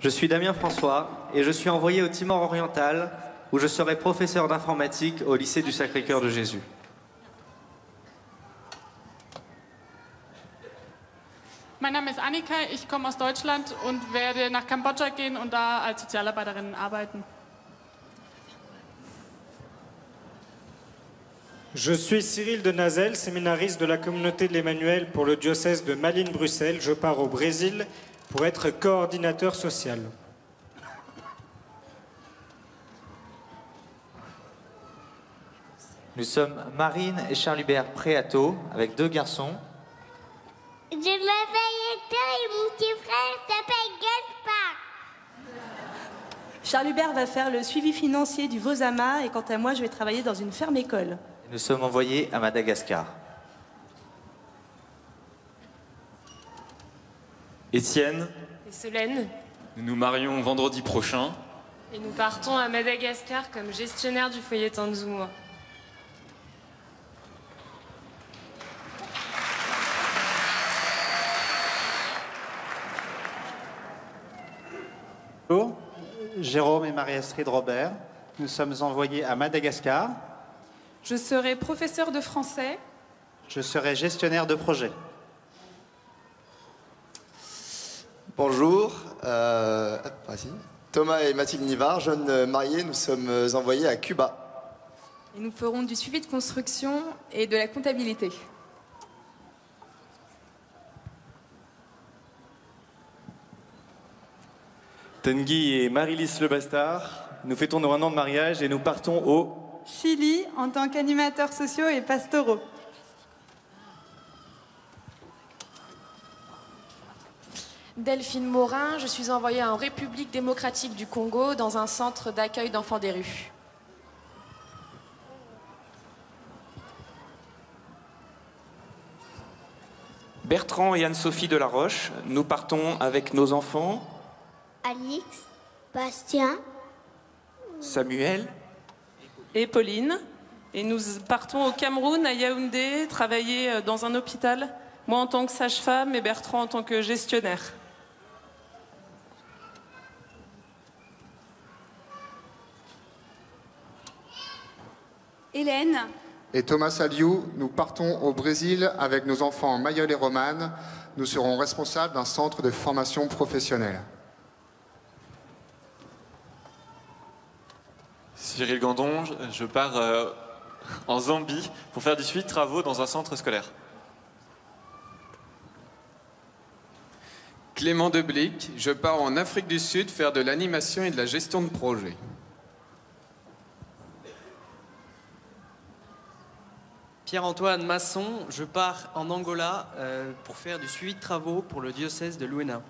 Je suis Damien François et je suis envoyé au Timor oriental où je serai professeur d'informatique au lycée du Sacré-Cœur de Jésus. Mein Name ist Annika, ich komme aus Deutschland und werde nach Kambodscha gehen und da als Sozialarbeiterin arbeiten. Je suis Cyril de Nazel, séminariste de la communauté de l'Emmanuel pour le diocèse de Malines-Bruxelles. Je pars au Brésil pour être coordinateur social. Nous sommes Marine et Charles Hubert Préato avec 2 garçons. Je m'appelle Hector et mon petit frère s'appelle Gaspard. Charles Hubert va faire le suivi financier du Vosama et quant à moi, je vais travailler dans une ferme-école. Nous sommes envoyés à Madagascar. Étienne. Et Solène. Nous nous marions vendredi prochain. Et nous partons à Madagascar comme gestionnaire du foyer Tanzuma. Bonjour, Jérôme et Marie-Astrid Robert. Nous sommes envoyés à Madagascar. Je serai professeur de français. Je serai gestionnaire de projet. Bonjour, Thomas et Mathilde Nivard, jeunes mariés, nous sommes envoyés à Cuba. Et nous ferons du suivi de construction et de la comptabilité. Tanguy et Marie-Lys Le Bastard, nous fêtons nos 1 an de mariage et nous partons au Chili en tant qu'animateurs sociaux et pastoraux. Delphine Morin, je suis envoyée en République démocratique du Congo dans un centre d'accueil d'enfants des rues. Bertrand et Anne-Sophie Delaroche, nous partons avec nos enfants. Alix, Bastien, Samuel Et Pauline. Et nous partons au Cameroun, à Yaoundé, travailler dans un hôpital. Moi en tant que sage-femme et Bertrand en tant que gestionnaire. Hélène. Et Thomas Aliou, nous partons au Brésil avec nos enfants Mayol et Romane. Nous serons responsables d'un centre de formation professionnelle. Cyril Gandon, je pars en Zambie pour faire du suivi de travaux dans un centre scolaire. Clément Deblic, je pars en Afrique du Sud faire de l'animation et de la gestion de projet. Pierre-Antoine Masson, je pars en Angola pour faire du suivi de travaux pour le diocèse de Luena.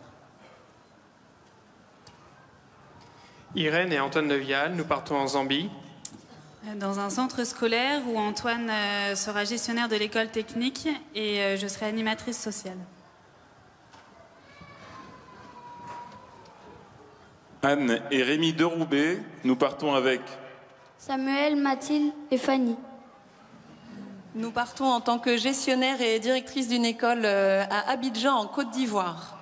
Irène et Antoine Nevial, nous partons en Zambie. Dans un centre scolaire où Antoine sera gestionnaire de l'école technique et je serai animatrice sociale. Anne et Rémi Deroubet, nous partons avec Samuel, Mathilde et Fanny. Nous partons en tant que gestionnaire et directrice d'une école à Abidjan, en Côte d'Ivoire.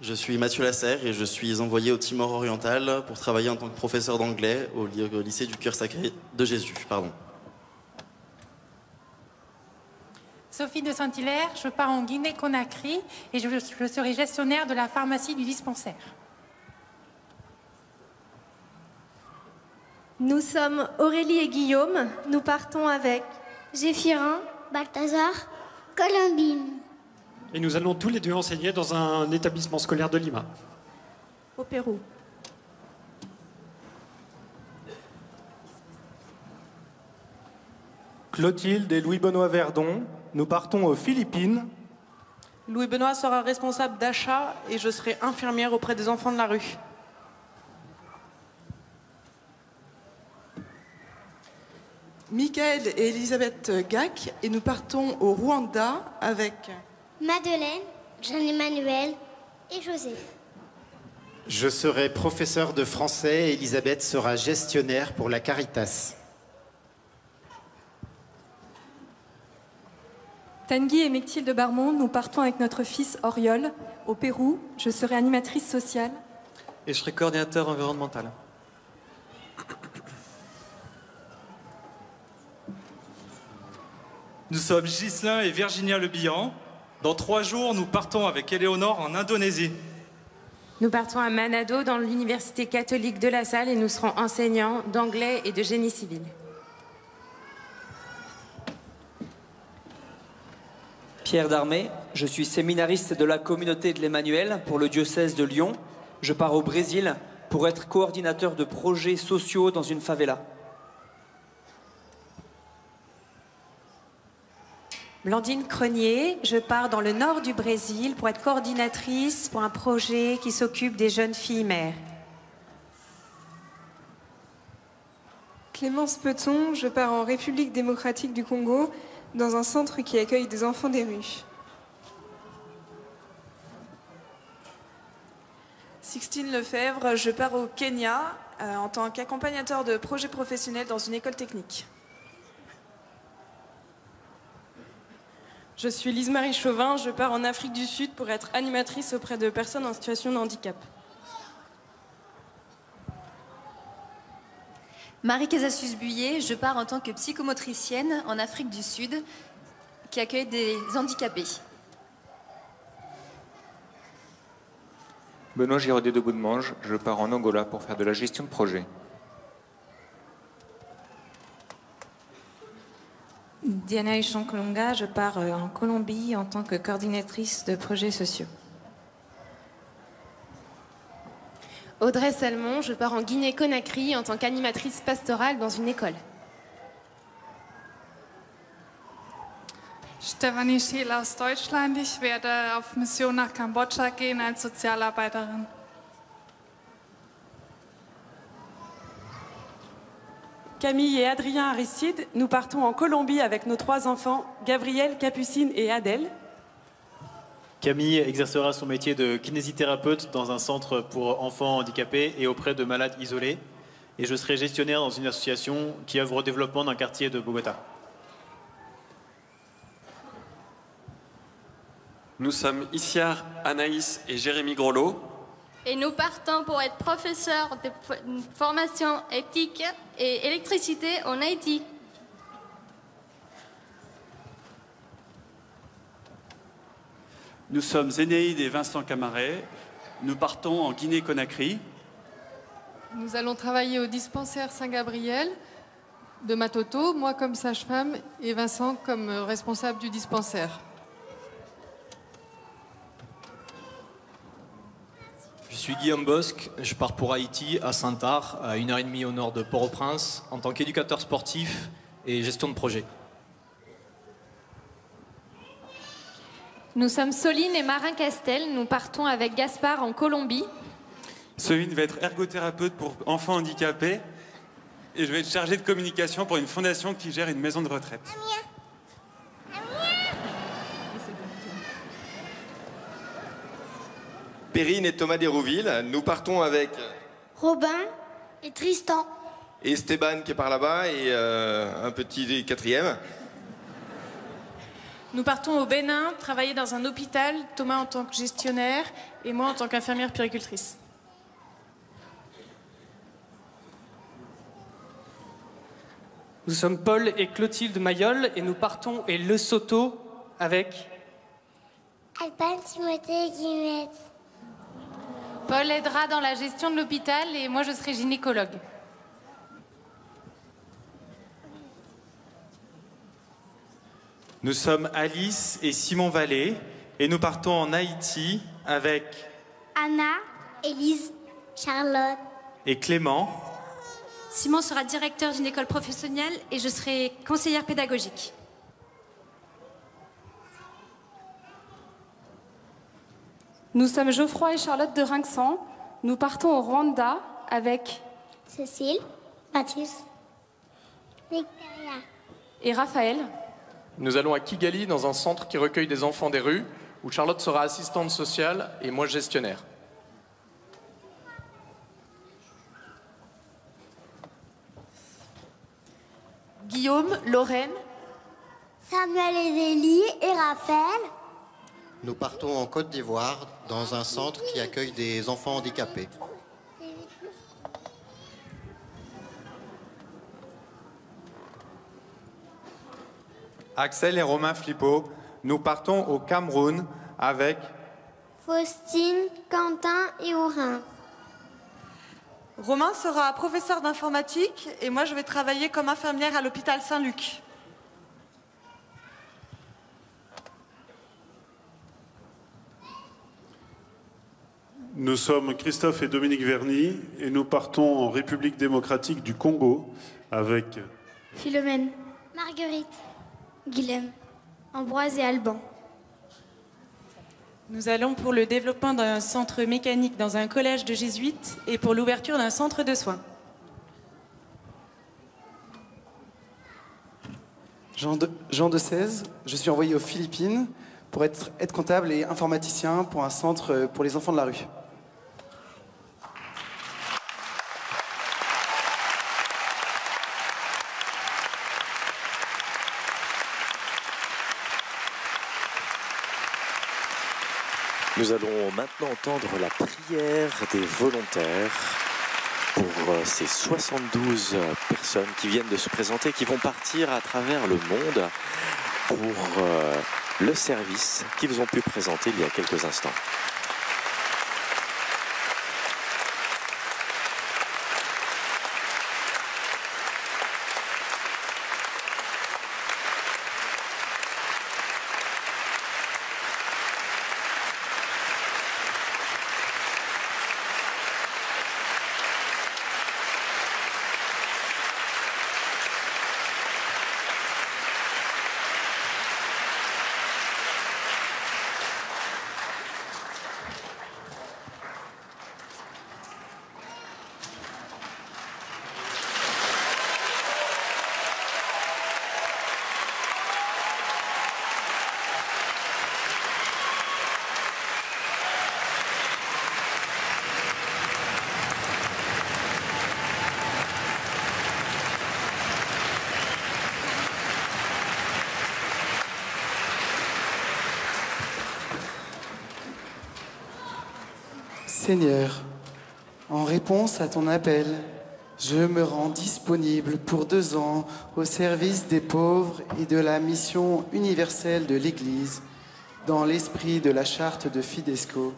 Je suis Mathieu Lasserre et je suis envoyé au Timor oriental pour travailler en tant que professeur d'anglais au lycée du Cœur Sacré de Jésus. Sophie de Saint-Hilaire, je pars en Guinée-Conakry et je serai gestionnaire de la pharmacie du dispensaire. Nous sommes Aurélie et Guillaume. Nous partons avec Zéphirin, Balthazar, Colombine. Et nous allons tous les deux enseigner dans un établissement scolaire de Lima. Au Pérou. Clotilde et Louis-Benoît Verdon, nous partons aux Philippines. Louis-Benoît sera responsable d'achat et je serai infirmière auprès des enfants de la rue. Michael et Elisabeth Gac et nous partons au Rwanda avec Madeleine, Jean-Emmanuel et Joseph. Je serai professeur de français et Elisabeth sera gestionnaire pour la Caritas. Tanguy et Mechtilde de Barmont, nous partons avec notre fils Oriol au Pérou. Je serai animatrice sociale. Et je serai coordinateur environnemental. Nous sommes Ghislain et Virginia Le Bihan. Dans 3 jours, nous partons avec Éléonore en Indonésie. Nous partons à Manado dans l'université catholique de La Salle et nous serons enseignants d'anglais et de génie civil. Pierre Darmé, je suis séminariste de la communauté de l'Emmanuel pour le diocèse de Lyon. Je pars au Brésil pour être coordinateur de projets sociaux dans une favela. Blandine Crenier, je pars dans le nord du Brésil pour être coordinatrice pour un projet qui s'occupe des jeunes filles mères. Clémence Peton, je pars en République démocratique du Congo dans un centre qui accueille des enfants des rues. Sixtine Lefebvre, je pars au Kenya en tant qu'accompagnateur de projets professionnels dans une école technique. Je suis Lise-Marie Chauvin, je pars en Afrique du Sud pour être animatrice auprès de personnes en situation de handicap. Marie Casasus-Buyer, je pars en tant que psychomotricienne en Afrique du Sud qui accueille des handicapés. Benoît Giraudet de Boudemange, je pars en Angola pour faire de la gestion de projet. Diana Huchon-Colonga, je pars en Colombie en tant que coordinatrice de projets sociaux. Audrey Salmon, je pars en Guinée-Conakry en tant qu'animatrice pastorale dans une école. Stefanie Scheel aus Deutschland. Ich werde auf Mission nach Kambodscha gehen als Sozialarbeiterin. Camille et Adrien Aristide, nous partons en Colombie avec nos 3 enfants, Gabriel, Capucine et Adèle. Camille exercera son métier de kinésithérapeute dans un centre pour enfants handicapés et auprès de malades isolés. Et je serai gestionnaire dans une association qui œuvre au développement d'un quartier de Bogota. Nous sommes Issiar, Anaïs et Jérémy Grolot. Et nous partons pour être professeurs de formation éthique et électricité en Haïti. Nous sommes Zénéide et Vincent Camaret. Nous partons en Guinée-Conakry. Nous allons travailler au dispensaire Saint-Gabriel de Matoto, moi comme sage-femme et Vincent comme responsable du dispensaire. Je suis Guillaume Bosque, je pars pour Haïti, à Saint-Ard, à 1h30 au nord de Port-au-Prince, en tant qu'éducateur sportif et gestion de projet. Nous sommes Soline et Marin Castel, nous partons avec Gaspard en Colombie. Soline va être ergothérapeute pour enfants handicapés et je vais être chargée de communication pour une fondation qui gère une maison de retraite. Perrine et Thomas Desrouville, nous partons avec Robin et Tristan. et Esteban qui est par là-bas et un petit 4e. Nous partons au Bénin, travailler dans un hôpital, Thomas en tant que gestionnaire et moi en tant qu'infirmière puéricultrice. Nous sommes Paul et Clotilde Mayol et nous partons et Lesotho avec Alban, Timothée et Guillemette. Paul aidera dans la gestion de l'hôpital et moi je serai gynécologue. Nous sommes Alice et Simon Vallée et nous partons en Haïti avec Anna, Élise, Charlotte. et Clément. Simon sera directeur d'une école professionnelle et je serai conseillère pédagogique. Nous sommes Geoffroy et Charlotte de Rinxan. Nous partons au Rwanda avec Cécile, Mathis, Victoria. et Raphaël. Nous allons à Kigali dans un centre qui recueille des enfants des rues où Charlotte sera assistante sociale et moi gestionnaire. Guillaume, Lorraine, Samuel et Zélie et Raphaël. Nous partons en Côte d'Ivoire dans un centre qui accueille des enfants handicapés. Axel et Romain Flippo, nous partons au Cameroun avec Faustine, Quentin et Aurin. Romain sera professeur d'informatique et moi je vais travailler comme infirmière à l'hôpital Saint-Luc. Nous sommes Christophe et Dominique Verny et nous partons en République démocratique du Congo avec Philomène, Marguerite, Guilhem, Ambroise et Alban. Nous allons pour le développement d'un centre mécanique dans un collège de jésuites et pour l'ouverture d'un centre de soins. Jean de 16, je suis envoyé aux Philippines pour être aide-comptable et informaticien pour un centre pour les enfants de la rue. Nous allons maintenant entendre la prière des volontaires pour ces 72 personnes qui viennent de se présenter, qui vont partir à travers le monde pour le service qu'ils ont pu présenter il y a quelques instants. Seigneur, en réponse à ton appel, je me rends disponible pour 2 ans au service des pauvres et de la mission universelle de l'Église, dans l'esprit de la charte de Fidesco.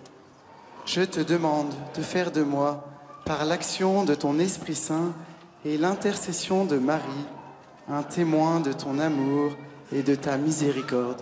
Je te demande de faire de moi, par l'action de ton Esprit Saint et l'intercession de Marie, un témoin de ton amour et de ta miséricorde.